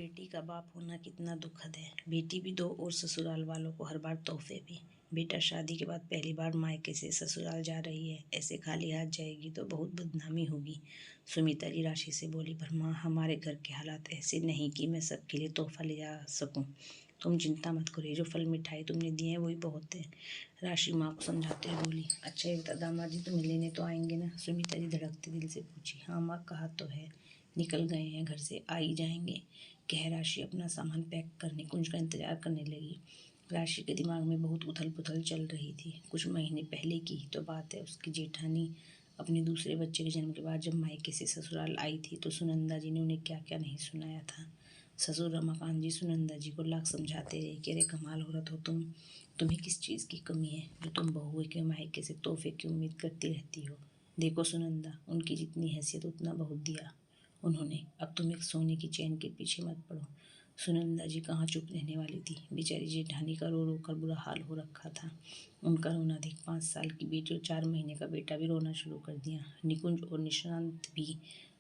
बेटी का बाप होना कितना दुखद है। बेटी भी दो और ससुराल वालों को हर बार तोहफे भी। बेटा शादी के बाद पहली बार मायके से ससुराल जा रही है। ऐसे खाली हाथ जाएगी तो बहुत बदनामी होगी। सुमिता जी राशि से बोली, पर माँ हमारे घर के हालात ऐसे नहीं कि मैं सबके लिए तोहफा ले जा सकूं। तुम चिंता मत करो, जो फल मिठाई तुमने दिए हैं वही बहुत है। राशि माँ को समझाते हुए बोली, अच्छा ये बता दामाद जी तुम्हें लेने तो आएंगे ना? सुमिता जी धड़कते दिल से पूछी। हाँ माँ, कहा तो है, निकल गए हैं घर से, आ ही जाएंगे, कह राशि अपना सामान पैक करने कुंज का इंतजार करने लगी। राशि के दिमाग में बहुत उथल पुथल चल रही थी। कुछ महीने पहले की ही तो बात है। उसकी जेठानी अपने दूसरे बच्चे के जन्म के बाद जब मायके से ससुराल आई थी तो सुनंदा जी ने उन्हें क्या क्या नहीं सुनाया था। ससुर रमाकांत जी सुनंदा जी को लाख समझाते रहे कि अरे कमाल औरत हो तुम, तुम्हें किस चीज़ की कमी है जो तुम बहुए के मायके से तोहफे की उम्मीद करती रहती हो। देखो सुनंदा, उनकी जितनी हैसियत उतना बहुत दिया उन्होंने, अब तुम एक सोने की चैन के पीछे मत पड़ो। सुनंदा जी कहाँ चुप रहने वाली थी। बेचारी जेठानी का रो रो कर बुरा हाल हो रखा था। उनका रोना देख 5 साल की बेटी और 4 महीने का बेटा भी रोना शुरू कर दिया। निकुंज और निशांत भी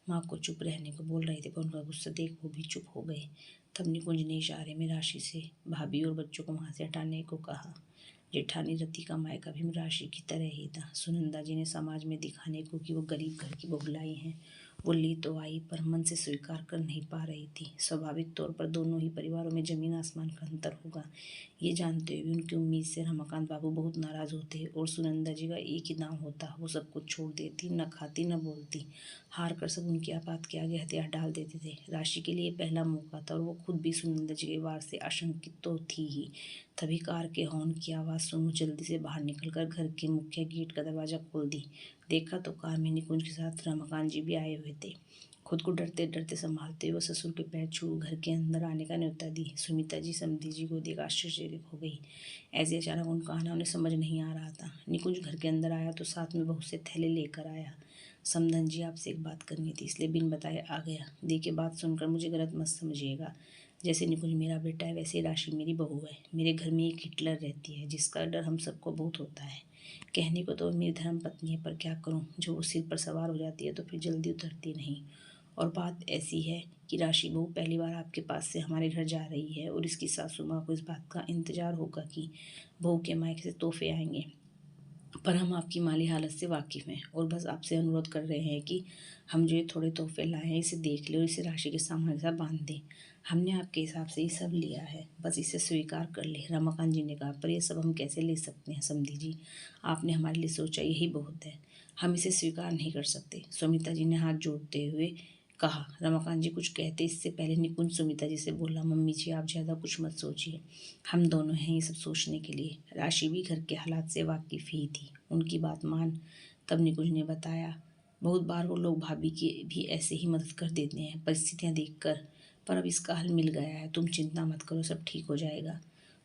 माँ को चुप रहने को बोल रहे थे, पर उनका गुस्सा देख वो भी चुप हो गए। तब निकुंज ने इशारे में राशि से भाभी और बच्चों को वहाँ से हटाने को कहा। जेठानी रति का मायका भी राशि की तरह ही था। सुनंदा जी ने समाज में दिखाने को कि वो गरीब घर की बहुलाई हैं। वो ली तो आई, पर मन से स्वीकार कर नहीं पा रही थी। स्वाभाविक तौर पर दोनों ही परिवारों में जमीन आसमान का अंतर होगा, ये जानते हुए उनकी उम्मीद से रमाकांत बाबू बहुत नाराज होते और सुनंदा जी का एक ही दाम होता, वो सब कुछ छोड़ देती, न खाती न बोलती। हार कर सब उनकी आपात के आगे हथियार डाल देते थे। राशि के लिए पहला मौका था और वो खुद भी सुनंदा जी के वार से आशंकित तो थी ही। तभी कार के हॉर्न की आवाज़ सुन जल्दी से बाहर निकलकर घर के मुख्य गेट का दरवाज़ा खोल दी। देखा तो कार में निकुंज के साथ रमाकांत जी भी आए हुए थे। खुद को डरते डरते संभालते हुए ससुर के पैर छू घर के अंदर आने का न्योता दी। सुमिता जी समधी जी को देख आश्चर्यचकित हो गई। ऐसे अचानक उनका आना उन्हें समझ नहीं आ रहा था। निकुंज घर के अंदर आया तो साथ में बहुत से थैले लेकर आया। समधन जी, आपसे एक बात करनी थी, इसलिए बिन बताए आ गया। देखिए, बात सुनकर मुझे गलत मत समझिएगा। जैसे निकुंज मेरा बेटा है वैसे राशि मेरी बहू है। मेरे घर में एक हिटलर रहती है जिसका डर हम सबको बहुत होता है। कहने को तो मेरी धर्म पत्नी है, पर क्या करूं, जो वो सिर पर सवार हो जाती है तो फिर जल्दी उतरती नहीं। और बात ऐसी है कि राशि बहू पहली बार आपके पास से हमारे घर जा रही है और इसकी सासू माँ को इस बात का इंतजार होगा कि बहू के मायके से तोहफे आएंगे। पर हम आपकी माली हालत से वाकिफ़ हैं और बस आपसे अनुरोध कर रहे हैं कि हम जो ये थोड़े तोहफे लाए हैं इसे देख लें और इसे राशि के सामान के साथ बांध दें। हमने आपके हिसाब से ये सब लिया है, बस इसे स्वीकार कर ले। रमाकांत जी ने कहा, पर ये सब हम कैसे ले सकते हैं समधी जी, आपने हमारे लिए सोचा यही बहुत है, हम इसे स्वीकार नहीं कर सकते। सुमिता जी ने हाथ जोड़ते हुए कहा। रमाकांत जी कुछ कहते इससे पहले निकुंज सुमिता जी से बोला, मम्मी जी आप ज़्यादा कुछ मत सोचिए, हम दोनों हैं ये सब सोचने के लिए। राशि भी घर के हालात से वाकिफ़ ही थी, उनकी बात मान। तब निकुंज ने बताया, बहुत बार वो लोग भाभी की भी ऐसे ही मदद कर देते हैं परिस्थितियाँ देखकर, पर अब इसका हल मिल गया है, तुम चिंता मत करो, सब ठीक हो जाएगा।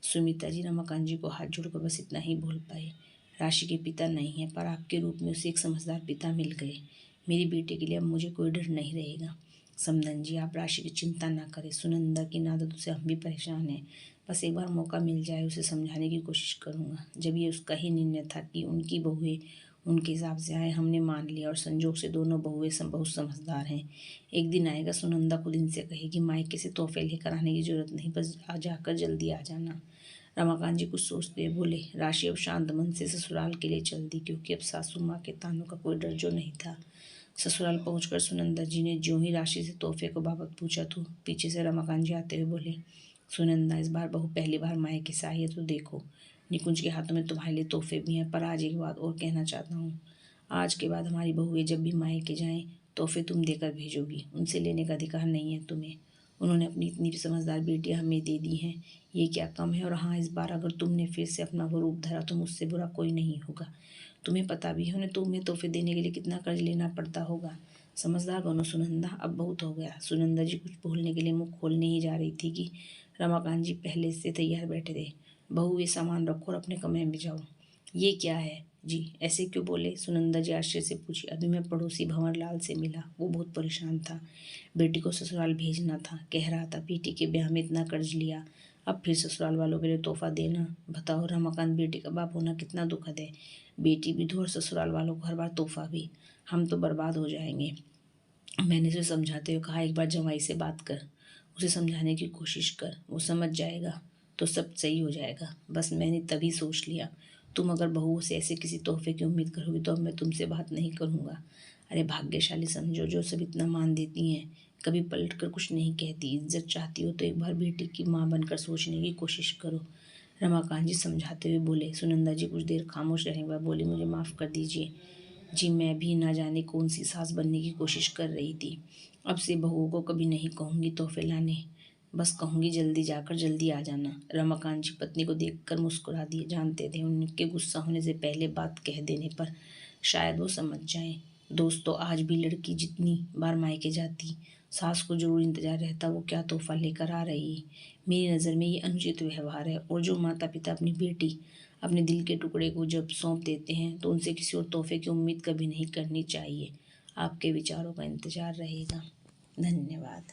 सुमिता जी रमाकांत जी को हाथ जोड़कर बस इतना ही बोल पाए, राशि के पिता नहीं है, पर आपके रूप में उसे एक समझदार पिता मिल गए। मेरी बेटे के लिए अब मुझे कोई डर नहीं रहेगा। समधन जी, आप राशि की चिंता ना करें, सुनंदा की आदतों से हम भी परेशान हैं, बस एक बार मौका मिल जाए उसे समझाने की कोशिश करूँगा। जब ये उसका ही निर्णय था कि उनकी बहुएं उनके हिसाब से आए, हमने मान लिया और संजोग से दोनों बहुएं बहुत समझदार हैं। एक दिन आएगा सुनंदा खुद इनसे कहेगी मायके से तोहफे लेकर आने की जरूरत नहीं, बस आ जाकर जल्दी आ जाना। रमाकांत जी कुछ सोचते बोले, राशि अब शांत मन से ससुराल के लिए चल दी, क्योंकि अब सासू माँ के तानों का कोई डर जो नहीं था। ससुराल पहुंचकर सुनंदा जी ने ज्यों ही राशि से तोहफे को बाबत पूछा तो पीछे से रमाकांत जी आते हुए बोले, सुनंदा इस बार बहू पहली बार मायके से आई है तो देखो, निकुंज के हाथों में तुम्हारे लिए तोहफे भी हैं, पर आज एक बात और कहना चाहता हूँ, आज के बाद हमारी बहुएं जब भी मायके जाएं तोहफे तुम देकर भेजोगी, उनसे लेने का अधिकार नहीं है तुम्हें। उन्होंने अपनी इतनी समझदार बेटियां हमें दे दी हैं, ये क्या कम है। और हाँ, इस बार अगर तुमने फिर से अपना वो रूप धरा तो मुझसे बुरा कोई नहीं होगा। तुम्हें पता भी है उन्हें तुम्हें तोहफे देने के लिए कितना कर्ज लेना पड़ता होगा। समझदार बनो सुनंदा, अब बहुत हो गया। सुनंदा जी कुछ बोलने के लिए मुंह खोलने ही जा रही थी कि रमाकांत जी पहले से तैयार बैठे थे। बहू ये सामान रखो और अपने कमरे में जाओ। ये क्या है जी, ऐसे क्यों बोले? सुनंदा जी आश्चर्य से पूछी। अभी मैं पड़ोसी भंवर लाल से मिला, वो बहुत परेशान था, बेटी को ससुराल भेजना था, कह रहा था बेटी के ब्याह में इतना कर्ज लिया, अब फिर ससुराल वालों के लिए तोहफा देना। बताओ रमाकांत, बेटी का बाप होना कितना दुखद है। बेटी विधवा और ससुराल वालों को हर बार तोहफा भी, हम तो बर्बाद हो जाएंगे। मैंने उसे समझाते हुए कहा, एक बार जमाई से बात कर, उसे समझाने की कोशिश कर, वो समझ जाएगा तो सब सही हो जाएगा। बस मैंने तभी सोच लिया, तुम अगर बहू से ऐसे किसी तोहफे की उम्मीद करोगी तो अब मैं तुमसे बात नहीं करूँगा। अरे भाग्यशाली समझो जो सब इतना मान देती हैं, कभी पलट कर कुछ नहीं कहती। इज्जत चाहती हो तो एक बार बेटी की माँ बनकर सोचने की कोशिश करो। रमाकांत जी समझाते हुए बोले। सुनंदा जी कुछ देर खामोश रहने के बाद बोली, मुझे माफ़ कर दीजिए जी, मैं भी ना जाने कौन सी सास बनने की कोशिश कर रही थी। अब से बहुओं को कभी नहीं कहूँगी तोहफे लाने, बस कहूँगी जल्दी जाकर जल्दी आ जाना। रमाकांत जी पत्नी को देखकर मुस्कुरा दिए, जानते थे उनके गुस्सा होने से पहले बात कह देने पर शायद वो समझ जाएं। दोस्तों, आज भी लड़की जितनी बार मायके जाती, सास को जरूर इंतजार रहता वो क्या तोहफा लेकर आ रही। मेरी नज़र में ये अनुचित व्यवहार है, और जो माता पिता अपनी बेटी अपने दिल के टुकड़े को जब सौंप देते हैं तो उनसे किसी और तोहफे की उम्मीद कभी नहीं करनी चाहिए। आपके विचारों का इंतजार रहेगा। धन्यवाद।